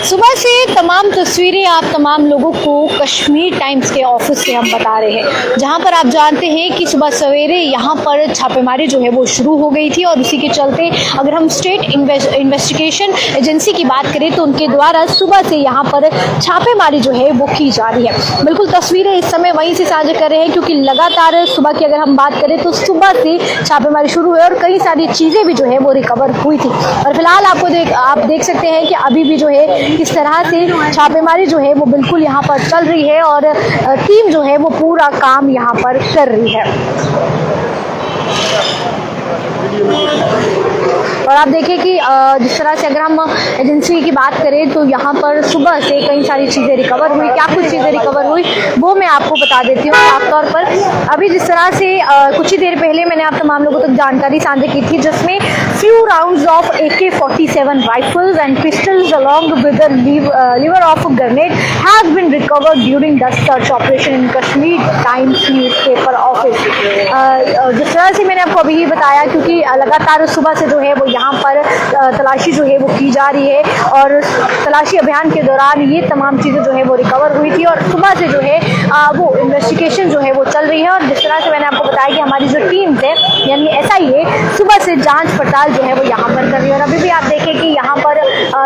सुबह से तमाम तस्वीरें आप तमाम लोगों को कश्मीर टाइम्स के ऑफिस से हम बता रहे हैं, जहां पर आप जानते हैं कि सुबह सवेरे यहां पर छापेमारी जो है वो शुरू हो गई थी और उसी के चलते अगर हम स्टेट इन्वेस्टिगेशन एजेंसी की बात करें तो उनके द्वारा सुबह से यहां पर छापेमारी जो है वो की जा रही है। बिल्कुल तस्वीरें इस समय वहीं से साझा कर रहे हैं क्योंकि लगातार सुबह की अगर हम बात करें तो सुबह से छापेमारी शुरू हुई और कई सारी चीज़ें भी जो है वो रिकवर हुई थी। और फिलहाल आप देख सकते हैं कि अभी भी जो है किस तरह से छापेमारी जो है वो बिल्कुल यहाँ पर चल रही है और टीम जो है वो पूरा काम यहाँ पर कर रही है। और आप देखिए कि जिस तरह से अगर हम एजेंसी की बात करें तो यहाँ पर सुबह से कई सारी चीज़ें रिकवर हुई। क्या कुछ चीज़ें रिकवर हुई वो मैं आपको बता देती हूँ। खासतौर पर अभी जिस तरह से कुछ ही देर पहले मैंने आप तमाम लोगों तक जानकारी साझा की थी, जिसमें few rounds of AK-47 rifles and pistols along with the lever of a grenade has been recovered during the search operation in Kashmir Times newspaper office। जिस तरह से मैंने आपको अभी बताया, क्योंकि लगातार सुबह से जो है वो यहाँ पर तलाशी जो है वो की जा रही है और तलाशी अभियान के दौरान ये तमाम चीज़ें जो है वो रिकवर हुई थी और सुबह से जो है वो इन्वेस्टिगेशन जो है वो चल रही है। और जिस तरह से मैंने आपको बताया कि हमारी जो टीम है यानी SIA सुबह से जांच पड़ताल जो है वो यहाँ पर कर रही है। और अभी भी आप देखें कि यहाँ पर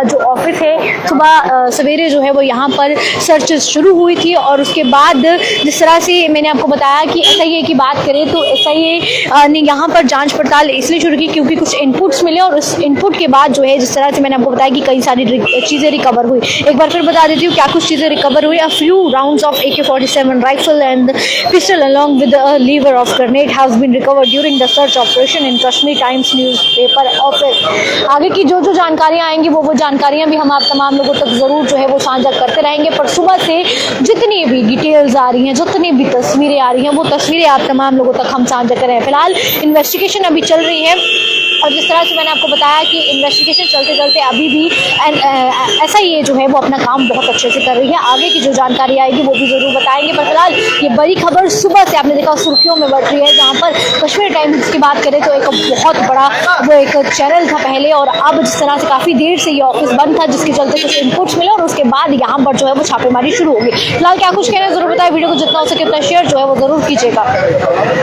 जो ऑफिस है सुबह सवेरे जो है वो यहाँ पर सर्च शुरू हुई थी और उसके बाद जिस तरह से मैंने आपको बताया कि SIA की बात करें तो SIA ने यहाँ पर जांच पड़ताल इसलिए शुरू की क्योंकि कुछ इनपुट्स मिले और उस इनपुट के बाद जो है जिस तरह से मैंने आपको बताया कि कई सारी चीज़ें रिकवर हुई। एक बार फिर बता देती हूँ क्या कुछ चीज़ें रिकवर हुई। A few rounds of AK-47 rifle and pistol along with a lever of grenade has been recovered during the search operation in Kashmir Times newspaper office। आगे की जो जानकारियाँ आएंगी वो जानकारियाँ भी हम आप तमाम लोगों तक ज़रूर जो है वो साझा करते रहेंगे। पर सुबह से जितनी भी डिटेल्स आ रही हैं, जितनी भी तस्वीरें आ रही हैं, वो तस्वीरें आप तमाम लोगों तक हम साझा कर रहे हैं। फिलहाल इन्वेस्टिगेशन अभी चल रही है और जिस तरह से मैंने आपको बताया कि इन्वेस्टिगेशन चलते चलते अभी भी SIA जो है वो अपना काम बहुत अच्छे से कर रही है। आगे की जो जानकारी आएगी वो भी ज़रूर बताएंगे। पर फिलहाल ये बड़ी खबर सुबह से आपने देखा सुर्खियों में बढ़ रही है, जहाँ पर कश्मीर टाइम्स की बात करें तो एक बहुत बड़ा वो एक चैनल था पहले और अब जिस तरह से काफ़ी देर से ये ऑफिस बंद था जिसके चलते कुछ इनपुट्स मिले और उसके बाद यहाँ पर जो है वो छापेमारी शुरू होगी। फिलहाल क्या कुछ कहना है ज़रूर बताएं। वीडियो को जितना हो सके उतना शेयर जो है वो ज़रूर कीजिएगा।